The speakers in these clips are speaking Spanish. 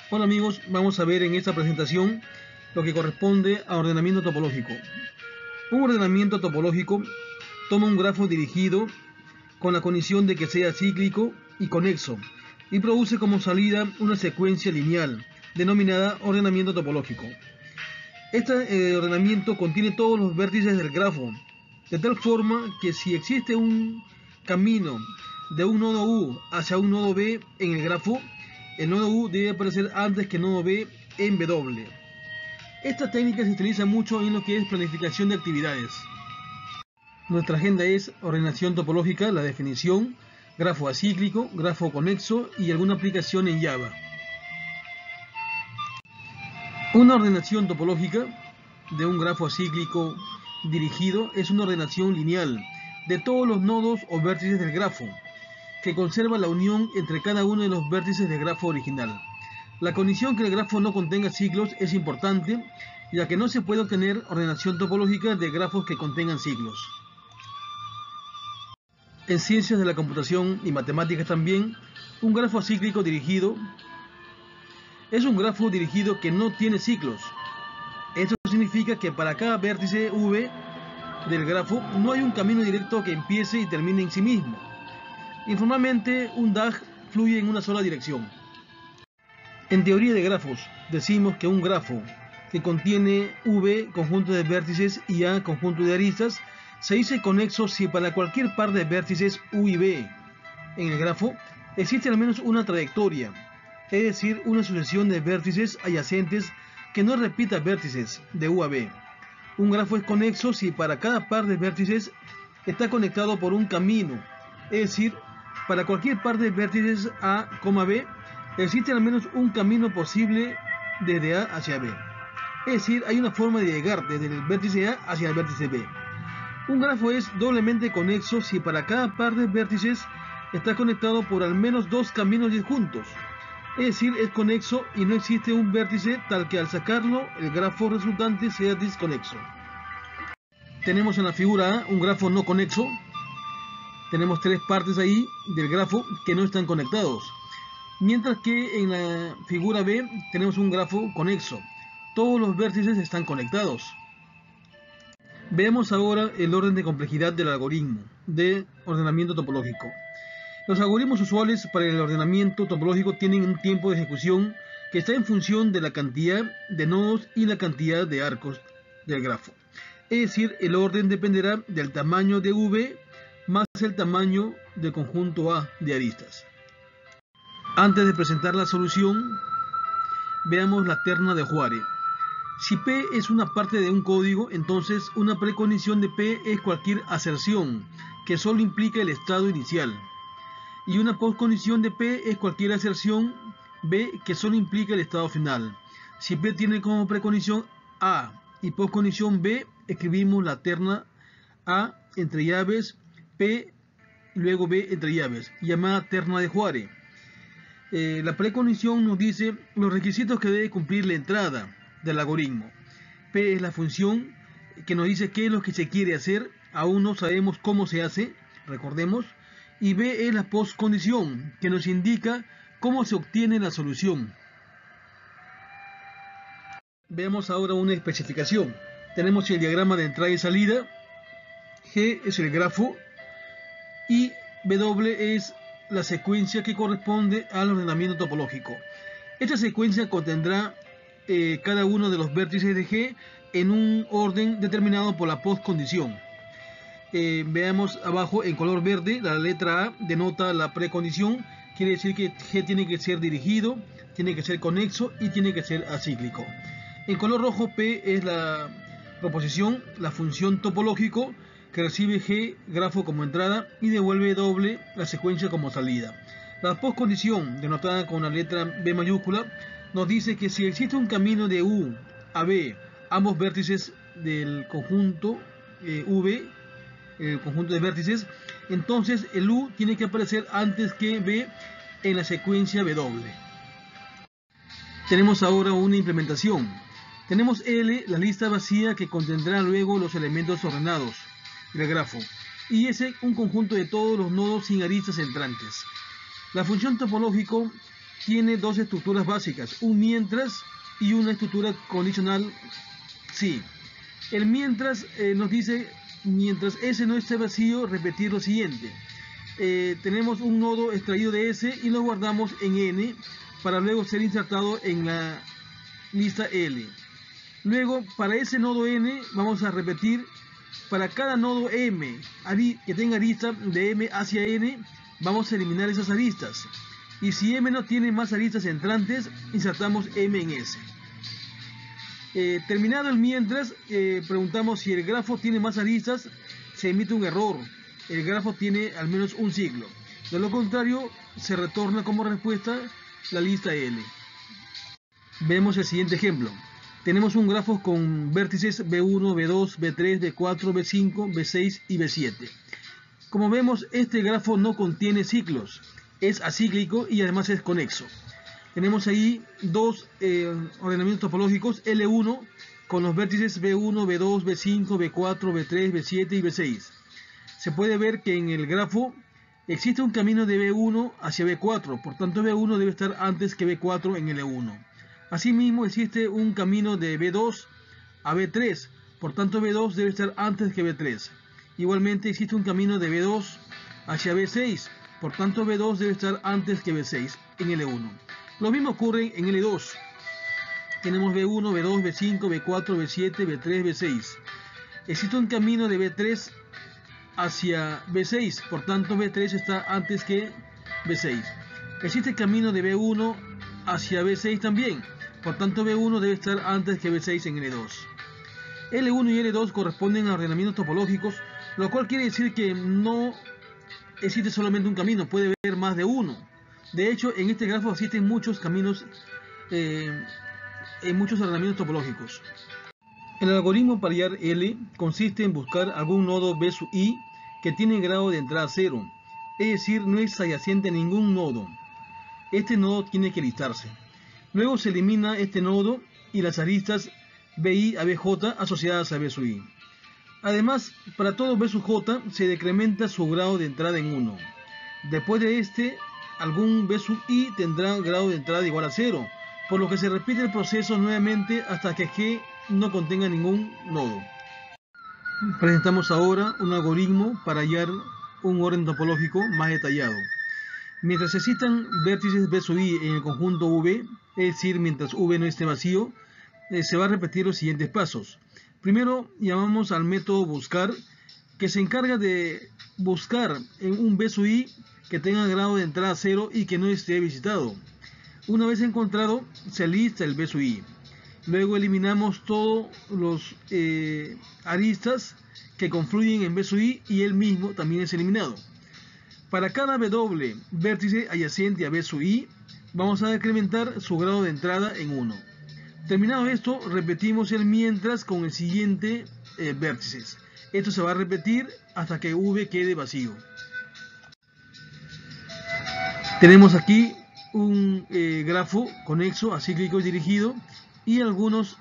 Hola amigos, vamos a ver en esta presentación lo que corresponde a ordenamiento topológico. Un ordenamiento topológico toma un grafo dirigido con la condición de que sea cíclico y conexo y produce como salida una secuencia lineal denominada ordenamiento topológico. Este ordenamiento contiene todos los vértices del grafo, de tal forma que si existe un camino de un nodo U hacia un nodo B en el grafo, el nodo U debe aparecer antes que el nodo B en W. Esta técnica se utiliza mucho en lo que es planificación de actividades. Nuestra agenda es ordenación topológica, la definición, grafo acíclico, grafo conexo y alguna aplicación en Java. Una ordenación topológica de un grafo acíclico dirigido es una ordenación lineal de todos los nodos o vértices del grafo, que conserva la unión entre cada uno de los vértices del grafo original. La condición que el grafo no contenga ciclos es importante, ya que no se puede obtener ordenación topológica de grafos que contengan ciclos. En ciencias de la computación y matemáticas también, un grafo acíclico dirigido es un grafo dirigido que no tiene ciclos. Esto significa que para cada vértice V del grafo no hay un camino directo que empiece y termine en sí mismo. Informalmente, un DAG fluye en una sola dirección. En teoría de grafos, decimos que un grafo que contiene V, conjunto de vértices, y A, conjunto de aristas, se dice conexo si para cualquier par de vértices U y B en el grafo existe al menos una trayectoria, es decir, una sucesión de vértices adyacentes que no repita vértices de U a B. Un grafo es conexo si para cada par de vértices está conectado por un camino, es decir, para cualquier par de vértices A, B, existe al menos un camino posible desde A hacia B. Es decir, hay una forma de llegar desde el vértice A hacia el vértice B. Un grafo es doblemente conexo si para cada par de vértices está conectado por al menos dos caminos disjuntos. Es decir, es conexo y no existe un vértice tal que al sacarlo el grafo resultante sea desconexo. Tenemos en la figura A un grafo no conexo. Tenemos tres partes ahí del grafo que no están conectados. Mientras que en la figura B tenemos un grafo conexo. Todos los vértices están conectados. Veamos ahora el orden de complejidad del algoritmo de ordenamiento topológico. Los algoritmos usuales para el ordenamiento topológico tienen un tiempo de ejecución que está en función de la cantidad de nodos y la cantidad de arcos del grafo. Es decir, el orden dependerá del tamaño de V más el tamaño del conjunto A de aristas. Antes de presentar la solución, veamos la terna de Juárez. Si P es una parte de un código, entonces una precondición de P es cualquier aserción que solo implica el estado inicial. Y una postcondición de P es cualquier aserción B que solo implica el estado final. Si P tiene como precondición A y postcondición B, escribimos la terna A entre llaves, P y luego B entre llaves, llamada terna de Juárez. La precondición nos dice los requisitos que debe cumplir la entrada del algoritmo. P es la función que nos dice qué es lo que se quiere hacer, aún no sabemos cómo se hace, recordemos, y B es la postcondición que nos indica cómo se obtiene la solución. Veamos ahora una especificación. Tenemos el diagrama de entrada y salida, G es el grafo y W es la secuencia que corresponde al ordenamiento topológico. Esta secuencia contendrá cada uno de los vértices de G en un orden determinado por la postcondición. Veamos abajo en color verde, la letra A denota la precondición, quiere decir que G tiene que ser dirigido, tiene que ser conexo y tiene que ser acíclico. En color rojo P es la proposición, la función topológico que recibe G grafo como entrada y devuelve W la secuencia como salida. La postcondición, denotada con la letra B mayúscula, nos dice que si existe un camino de U a B, ambos vértices del conjunto V, el conjunto de vértices, entonces el U tiene que aparecer antes que B en la secuencia W. Tenemos ahora una implementación. Tenemos L, la lista vacía que contendrá luego los elementos ordenados del grafo, y S, un conjunto de todos los nodos sin aristas entrantes. La función topológico tiene dos estructuras básicas, un mientras y una estructura condicional sí. El mientras nos dice, mientras S no esté vacío, repetir lo siguiente. Tenemos un nodo extraído de S y lo guardamos en N para luego ser insertado en la lista L. Luego, para ese nodo N, vamos a repetir, para cada nodo M que tenga arista de M hacia N, vamos a eliminar esas aristas. Y si M no tiene más aristas entrantes, insertamos M en S. Terminado el mientras, preguntamos si el grafo tiene más aristas, se emite un error. El grafo tiene al menos un ciclo. De lo contrario, se retorna como respuesta la lista L. Vemos el siguiente ejemplo. Tenemos un grafo con vértices B1, B2, B3, B4, B5, B6 y B7. Como vemos, este grafo no contiene ciclos. Es acíclico y además es conexo. Tenemos ahí dos ordenamientos topológicos, L1 con los vértices B1, B2, B5, B4, B3, B7 y B6. Se puede ver que en el grafo existe un camino de B1 hacia B4, por tanto B1 debe estar antes que B4 en L1. Asimismo existe un camino de B2 a B3, por tanto B2 debe estar antes que B3. Igualmente existe un camino de B2 hacia B6, por tanto B2 debe estar antes que B6 en L1. Lo mismo ocurre en L2. Tenemos B1, B2, B5, B4, B7, B3, B6. Existe un camino de B3 hacia B6, por tanto B3 está antes que B6. Existe camino de B1 hacia B6 también, por tanto B1 debe estar antes que B6 en L2. L1 y L2 corresponden a ordenamientos topológicos, lo cual quiere decir que no existe solamente un camino, puede haber más de uno. De hecho, en este grafo existen muchos caminos en muchos ordenamientos topológicos. El algoritmo para hallar L consiste en buscar algún nodo B sub I que tiene grado de entrada 0, es decir, no es adyacente a ningún nodo. Este nodo tiene que listarse. Luego se elimina este nodo y las aristas BI a BJ asociadas a B sub I. Además, para todo B sub J se decrementa su grado de entrada en 1. Después de este, algún B sub I tendrá grado de entrada igual a 0, por lo que se repite el proceso nuevamente hasta que G no contenga ningún nodo. Presentamos ahora un algoritmo para hallar un orden topológico más detallado. Mientras existan vértices B sub I en el conjunto V, es decir, mientras V no esté vacío, se va a repetir los siguientes pasos. Primero llamamos al método buscar, que se encarga de buscar en un B sub I que tenga grado de entrada 0 y que no esté visitado. Una vez encontrado, se lista el B sub I. Luego eliminamos todos los aristas que confluyen en B sub I y él mismo también es eliminado. Para cada W vértice adyacente a B sub I, vamos a decrementar su grado de entrada en 1. Terminado esto, repetimos el mientras con el siguiente vértices. Esto se va a repetir hasta que V quede vacío. Tenemos aquí un grafo conexo, acíclico y dirigido, y algunas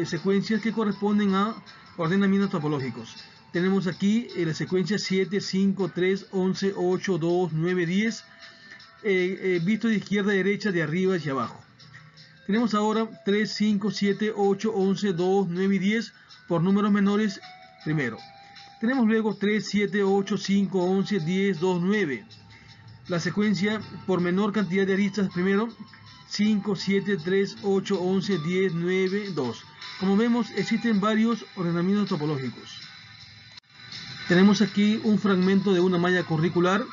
secuencias que corresponden a ordenamientos topológicos. Tenemos aquí la secuencia 7, 5, 3, 11, 8, 2, 9, 10, visto de izquierda a derecha, de arriba hacia abajo. Tenemos ahora 3, 5, 7, 8, 11, 2, 9 y 10 por números menores primero. Tenemos luego 3, 7, 8, 5, 11, 10, 2, 9. La secuencia por menor cantidad de aristas primero, 5, 7, 3, 8, 11, 10, 9, 2. Como vemos, existen varios ordenamientos topológicos. Tenemos aquí un fragmento de una malla curricular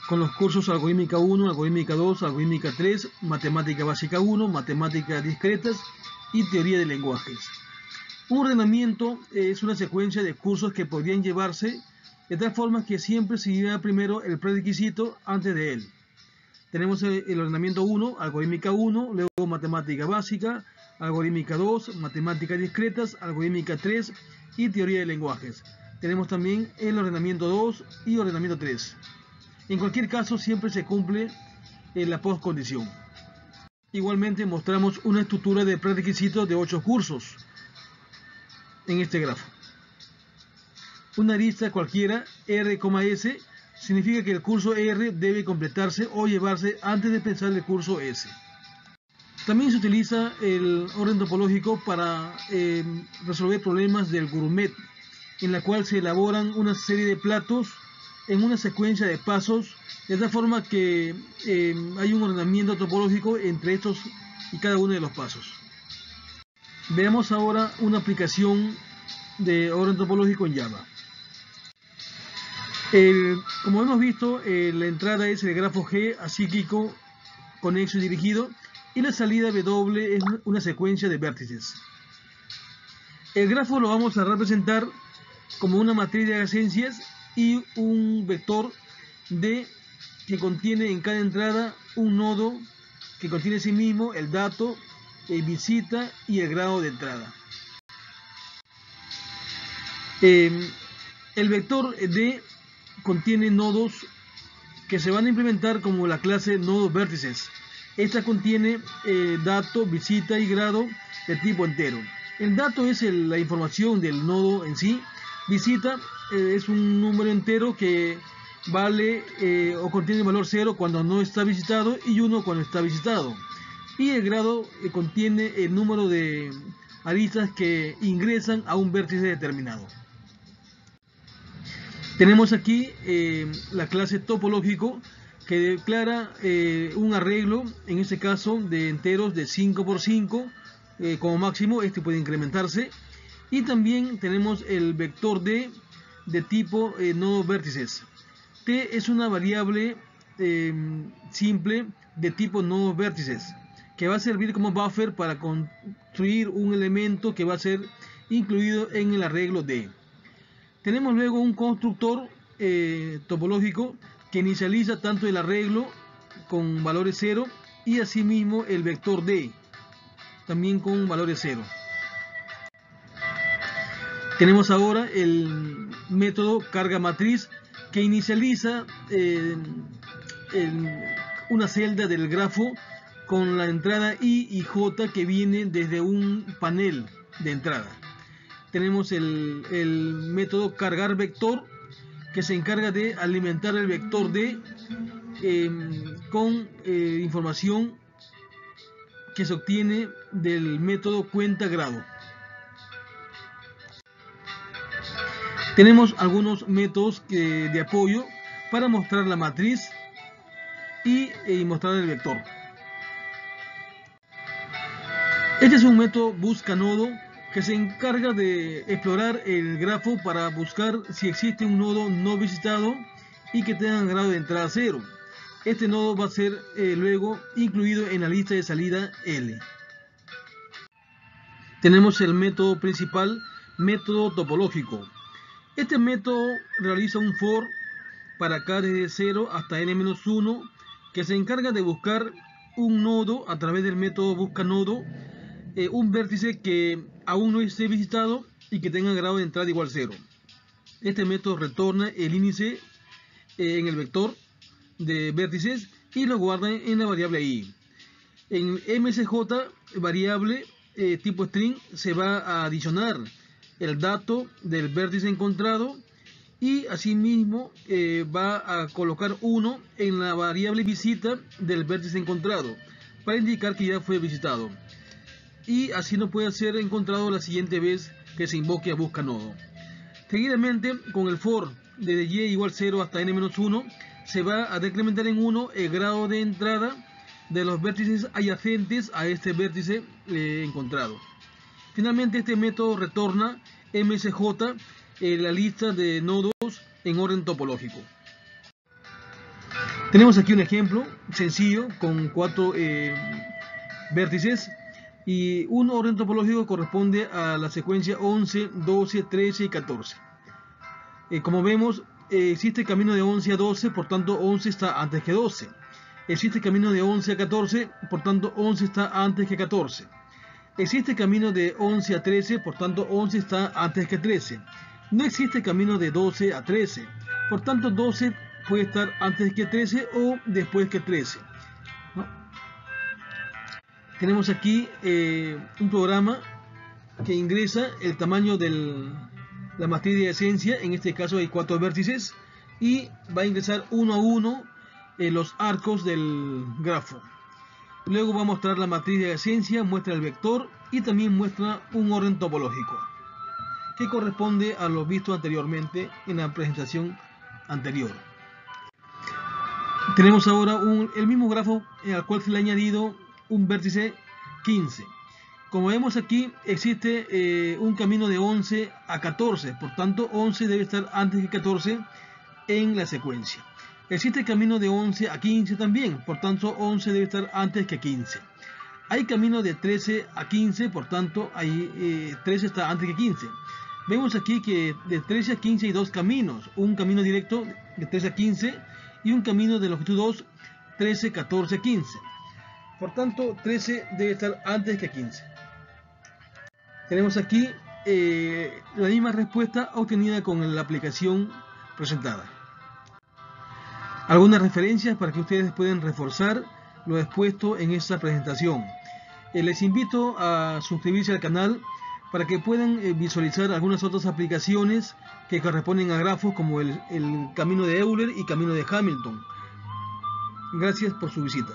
con los cursos Algorítmica 1, Algorítmica 2, Algorítmica 3, Matemática Básica 1, Matemáticas Discretas y Teoría de Lenguajes. Un ordenamiento es una secuencia de cursos que podrían llevarse de tal forma que siempre se lleva primero el prerequisito antes de él. Tenemos el ordenamiento 1, Algorítmica 1, luego Matemática Básica, Algorítmica 2, Matemáticas Discretas, Algorítmica 3 y Teoría de Lenguajes. Tenemos también el ordenamiento 2 y ordenamiento 3. En cualquier caso, siempre se cumple la postcondición. Igualmente mostramos una estructura de prerequisitos de 8 cursos en este grafo. Una arista cualquiera, R, S, significa que el curso R debe completarse o llevarse antes de empezar el curso S. También se utiliza el orden topológico para resolver problemas del gourmet, en la cual se elaboran una serie de platos en una secuencia de pasos, de tal forma que hay un ordenamiento topológico entre estos y cada uno de los pasos. Veamos ahora una aplicación de orden topológico en Java. Como hemos visto, la entrada es el grafo G acíclico, conexo y dirigido, y la salida W es una secuencia de vértices. El grafo lo vamos a representar como una matriz de adyacencias y un vector D que contiene en cada entrada un nodo que contiene en sí mismo el dato, visita y el grado de entrada. El vector D contiene nodos que se van a implementar como la clase nodo vértices. Esta contiene dato, visita y grado de tipo entero. El dato es la información del nodo en sí. Visita es un número entero que vale o contiene el valor 0 cuando no está visitado y 1 cuando está visitado. Y el grado contiene el número de aristas que ingresan a un vértice determinado. Tenemos aquí la clase topológico que declara un arreglo, en este caso de enteros de 5 por 5 como máximo. Este puede incrementarse. Y también tenemos el vector D de tipo nodo vértices. T es una variable simple de tipo nodo vértices que va a servir como buffer para construir un elemento que va a ser incluido en el arreglo D. Tenemos luego un constructor topológico que inicializa tanto el arreglo con valores 0 y asimismo el vector D también con valores 0. Tenemos ahora el método carga matriz que inicializa una celda del grafo con la entrada I y J que viene desde un panel de entrada. Tenemos el método cargar vector que se encarga de alimentar el vector D con información que se obtiene del método cuenta grado. Tenemos algunos métodos de apoyo para mostrar la matriz y mostrar el vector. Este es un método busca nodo que se encarga de explorar el grafo para buscar si existe un nodo no visitado y que tenga grado de entrada 0. Este nodo va a ser luego incluido en la lista de salida L. Tenemos el método principal, método topológico. Este método realiza un for para k desde 0 hasta n-1 que se encarga de buscar un nodo a través del método busca nodo, un vértice que aún no esté visitado y que tenga grado de entrada igual 0. Este método retorna el índice en el vector de vértices y lo guarda en la variable i. En msj variable tipo string se va a adicionar el dato del vértice encontrado y asimismo va a colocar 1 en la variable visita del vértice encontrado para indicar que ya fue visitado, y así no puede ser encontrado la siguiente vez que se invoque a busca nodo. Seguidamente, con el for desde y igual 0 hasta n-1 se va a decrementar en 1 el grado de entrada de los vértices adyacentes a este vértice encontrado. Finalmente, este método retorna msj la lista de nodos en orden topológico. Tenemos aquí un ejemplo sencillo con 4 vértices y un orden topológico corresponde a la secuencia 11, 12, 13 y 14. Como vemos, existe camino de 11 a 12, por tanto 11 está antes que 12. Existe camino de 11 a 14, por tanto 11 está antes que 14. Existe camino de 11 a 13, por tanto 11 está antes que 13. No existe camino de 12 a 13, por tanto 12 puede estar antes que 13 o después que 13, ¿no? Tenemos aquí un programa que ingresa el tamaño de la matriz de adyacencia. En este caso hay 4 vértices y va a ingresar uno a uno los arcos del grafo. Luego va a mostrar la matriz de adyacencia, muestra el vector y también muestra un orden topológico que corresponde a lo visto anteriormente en la presentación anterior. Tenemos ahora el mismo grafo al cual se le ha añadido un vértice 15. Como vemos aquí, existe un camino de 11 a 14, por tanto 11 debe estar antes que 14 en la secuencia. Existe el camino de 11 a 15 también, por tanto 11 debe estar antes que 15. Hay camino de 13 a 15, por tanto 13 está antes que 15. Vemos aquí que de 13 a 15 hay dos caminos, un camino directo de 13 a 15 y un camino de longitud 2, 13, 14, 15. Por tanto 13 debe estar antes que 15. Tenemos aquí la misma respuesta obtenida con la aplicación presentada. Algunas referencias para que ustedes puedan reforzar lo expuesto en esta presentación. Les invito a suscribirse al canal para que puedan visualizar algunas otras aplicaciones que corresponden a grafos como el camino de Euler y camino de Hamilton. Gracias por su visita.